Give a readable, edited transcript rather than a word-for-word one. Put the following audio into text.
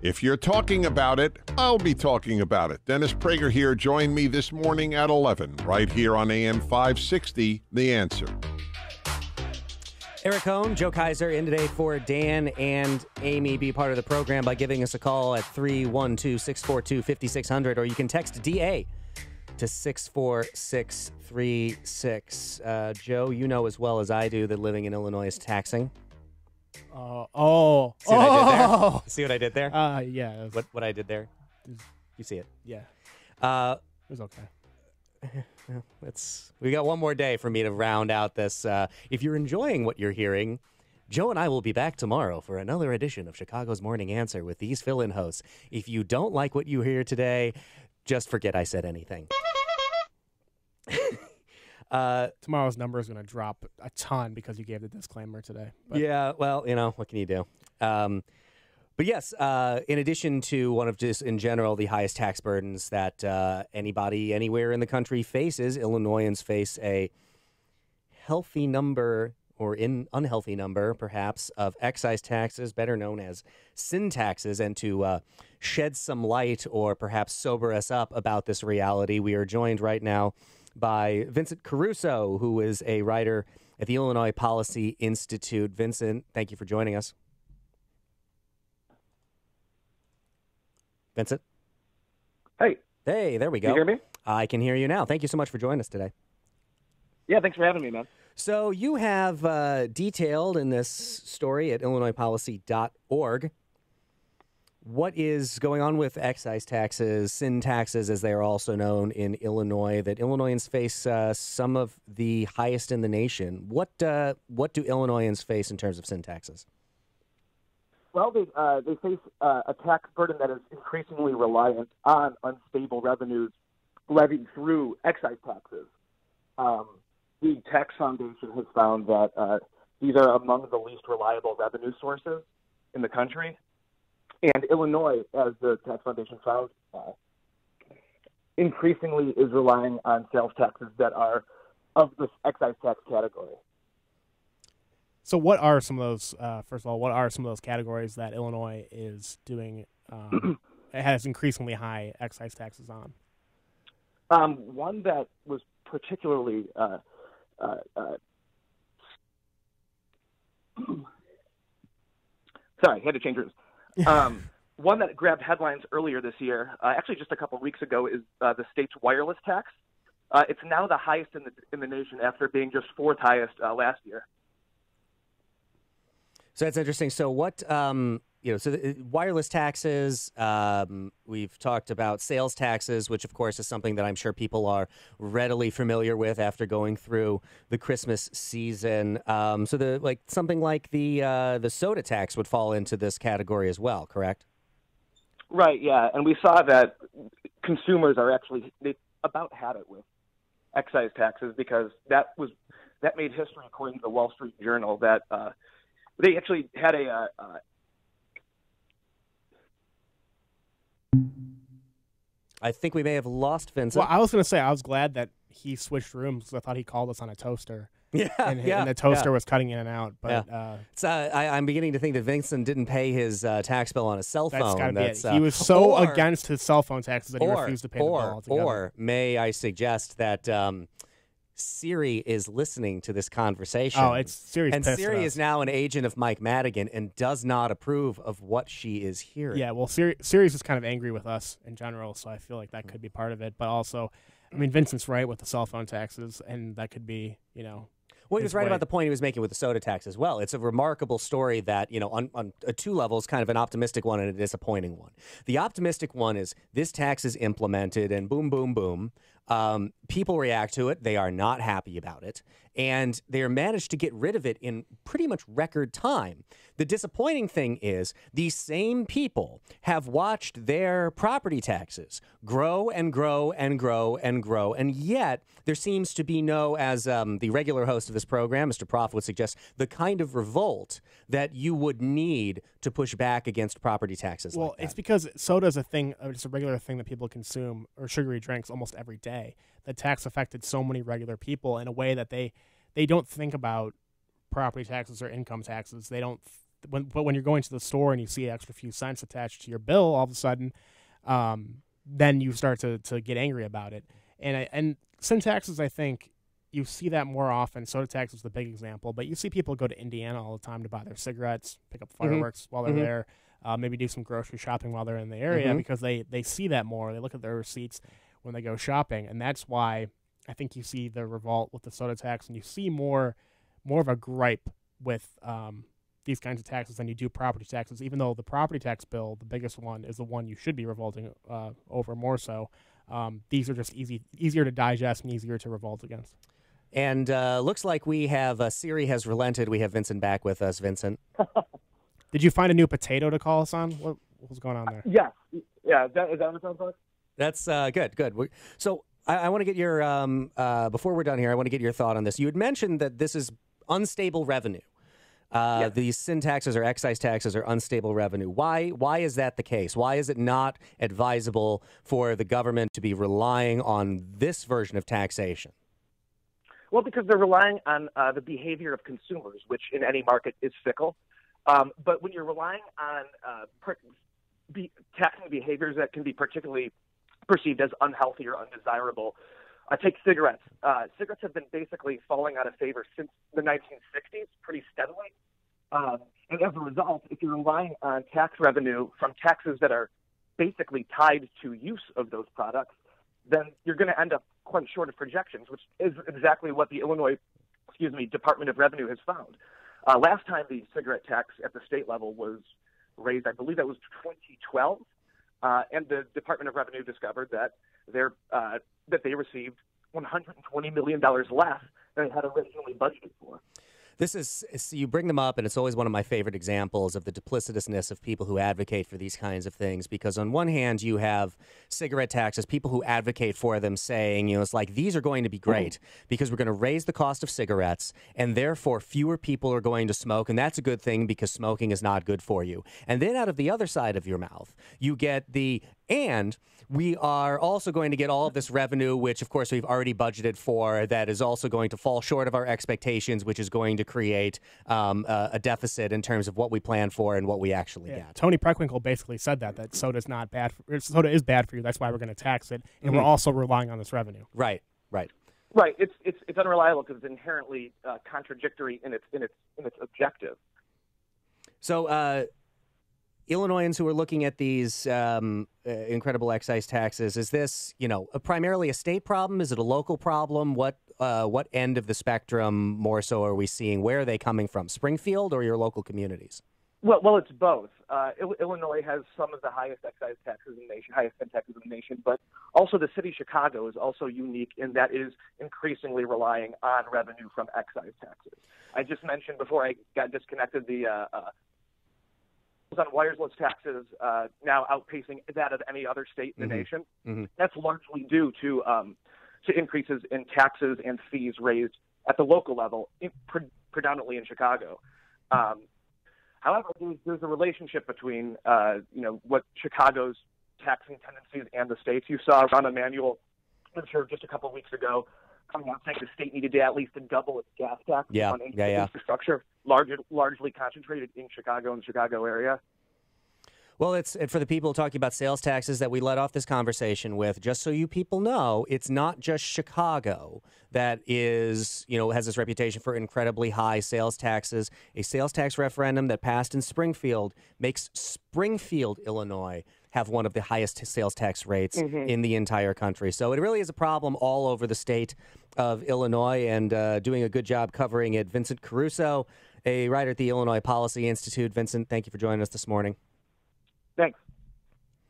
If you're talking about it, I'll be talking about it. Dennis Prager here. Join me this morning at 11, right here on AM 560, The Answer. Eric Kohn, Joe Kaiser in today for Dan and Amy. Be part of the program by giving us a call at 312-642-5600, or you can text DA to 64636. Joe, you know as well as I do that living in Illinois is taxing. See what I did there? Yeah. What I did there? You see it? Yeah. It was okay. We got one more day for me to round out this. If you're enjoying what you're hearing, Joe and I will be back tomorrow for another edition of Chicago's Morning Answer with these fill-in hosts. If you don't like what you hear today, just forget I said anything. Tomorrow's number is going to drop a ton because you gave the disclaimer today. But. Yeah, well, what can you do? But yes, in addition to one of just in general the highest tax burdens that anybody anywhere in the country faces, Illinoisans face a healthy number or unhealthy number, perhaps, of excise taxes, better known as sin taxes. And to shed some light or perhaps sober us up about this reality, we are joined right now by Vincent Caruso, who is a writer at the Illinois Policy Institute. Vincent, thank you for joining us. Vincent? Hey. Hey, there we go. Can you hear me? I can hear you now. Thank you so much for joining us today. Yeah, thanks for having me, man. So you have detailed in this story at illinoispolicy.org what is going on with excise taxes, sin taxes, as they are also known in Illinois, that Illinoisans face some of the highest in the nation. What do Illinoisans face in terms of sin taxes? Well, they face a tax burden that is increasingly reliant on unstable revenues levied through excise taxes. The Tax Foundation has found that these are among the least reliable revenue sources in the country. And Illinois, as the Tax Foundation found, increasingly is relying on sales taxes that are of this excise tax category. So what are some of those, first of all, what are some of those categories that Illinois is doing, it has increasingly high excise taxes on? One that was particularly sorry, had to change rooms. One that grabbed headlines earlier this year, actually just a couple of weeks ago, is the state's wireless tax. It's now the highest in the nation after being just fourth highest last year. So that's interesting. So what, wireless taxes, we've talked about sales taxes, which of course is something that I'm sure people are readily familiar with after going through the Christmas season. So something like the soda tax would fall into this category as well, correct? Right, yeah. And we saw that consumers are actually, they about had it with excise taxes because that made history according to the Wall Street Journal that they actually had I think we may have lost Vincent. Well, I was going to say, I was glad that he switched rooms because I thought he called us on a toaster. Yeah, and the toaster was cutting in and out. But I'm beginning to think that Vincent didn't pay his tax bill on a cell phone. That's got to be it. He was so against his cell phone taxes that he refused to pay the bill altogether. Or may I suggest that Siri is listening to this conversation. Oh, it's Siri's and pissed Siri at us. is now an agent of Mike Madigan and does not approve of what she is hearing. Yeah, well, Siri's just kind of angry with us in general, so I feel like that could be part of it. But also, I mean, Vincent's right with the cell phone taxes, and that could be, Well, he was right about the point he was making with the soda tax as well. It's a remarkable story that, on two levels, kind of an optimistic one and a disappointing one. The optimistic one is this tax is implemented and boom, boom, boom. People react to it. They are not happy about it. And they are managed to get rid of it in pretty much record time. The disappointing thing is these same people have watched their property taxes grow and grow and grow and grow. And yet there seems to be no, as the regular host of this program, Mr. Prof, would suggest, the kind of revolt that you would need to push back against property taxes like that. Well, it's because soda is a thing, it's a regular thing that people consume, or sugary drinks almost every day. The tax affected so many regular people in a way that they don't think about property taxes or income taxes. They don't when you're going to the store and you see an extra few cents attached to your bill, all of a sudden, then you start to get angry about it. And sin taxes, I think, you see that more often. Soda tax is the big example, but you see people go to Indiana all the time to buy their cigarettes, pick up fireworks while they're there, maybe do some grocery shopping while they're in the area because they see that more. They look at their receipts when they go shopping, and that's why I think you see the revolt with the soda tax, and you see more of a gripe with these kinds of taxes than you do property taxes, even though the property tax bill, the biggest one, is the one you should be revolting over more so. These are just easier to digest and easier to revolt against. And looks like we have Siri has relented. We have Vincent back with us. Vincent. Did you find a new potato to call us on? What was going on there? Yes. Yeah. Is that what it sounds like? That's good. So I want to get your, before we're done here, I want to get your thought on this. You had mentioned that this is unstable revenue. Yes. These sin taxes or excise taxes are unstable revenue. Why is that the case? Why is it not advisable for the government to be relying on this version of taxation? Well, because they're relying on the behavior of consumers, which in any market is fickle. But when you're relying on taxing behaviors that can be particularly perceived as unhealthy or undesirable, take cigarettes. Cigarettes have been basically falling out of favor since the 1960s pretty steadily. And as a result, if you're relying on tax revenue from taxes that are basically tied to use of those products, then you're going to end up quite short of projections, which is exactly what the Illinois, Department of Revenue has found. Last time the cigarette tax at the state level was raised, I believe that was 2012, and the Department of Revenue discovered that they received $120 million less than they had originally budgeted for. You bring them up, and it's always one of my favorite examples of the duplicitousness of people who advocate for these kinds of things. Because on one hand, you have cigarette taxes, people who advocate for them saying, it's like, these are going to be great because we're going to raise the cost of cigarettes, and therefore fewer people are going to smoke, and that's a good thing because smoking is not good for you. And then out of the other side of your mouth, you get and we are also going to get all of this revenue, which, of course, we've already budgeted for, that is also going to fall short of our expectations, which is going to create a deficit in terms of what we plan for and what we actually get. Tony Preckwinkle basically said that soda is bad for you. That's why we're going to tax it, and we're also relying on this revenue. Right. It's unreliable because it's inherently contradictory in its objective. So, Illinoisans who are looking at these incredible excise taxes, is this, primarily a state problem? Is it a local problem? What end of the spectrum more so are we seeing? Where are they coming from? Springfield or your local communities? Well, it's both. Illinois has some of the highest excise taxes in the nation, highest sin taxes in the nation, but also the city of Chicago is also unique in that it is increasingly relying on revenue from excise taxes. I just mentioned before I got disconnected on wireless taxes now outpacing that of any other state in the nation. That's largely due to increases in taxes and fees raised at the local level, predominantly in Chicago. However, there's a relationship between what Chicago's taxing tendencies and the state's. You saw Rahm Emanuel, I'm sure, just a couple of weeks ago, coming out saying the state needed to at least double its gas tax on infrastructure, largely concentrated in Chicago and the Chicago area. Well, it's for the people talking about sales taxes that we led off this conversation with. Just so you people know, it's not just Chicago that has this reputation for incredibly high sales taxes. A sales tax referendum that passed in Springfield makes Springfield, Illinois, have one of the highest sales tax rates in the entire country. So it really is a problem all over the state of Illinois, and doing a good job covering it. Vincent Caruso, a writer at the Illinois Policy Institute. Vincent, thank you for joining us this morning. Thanks.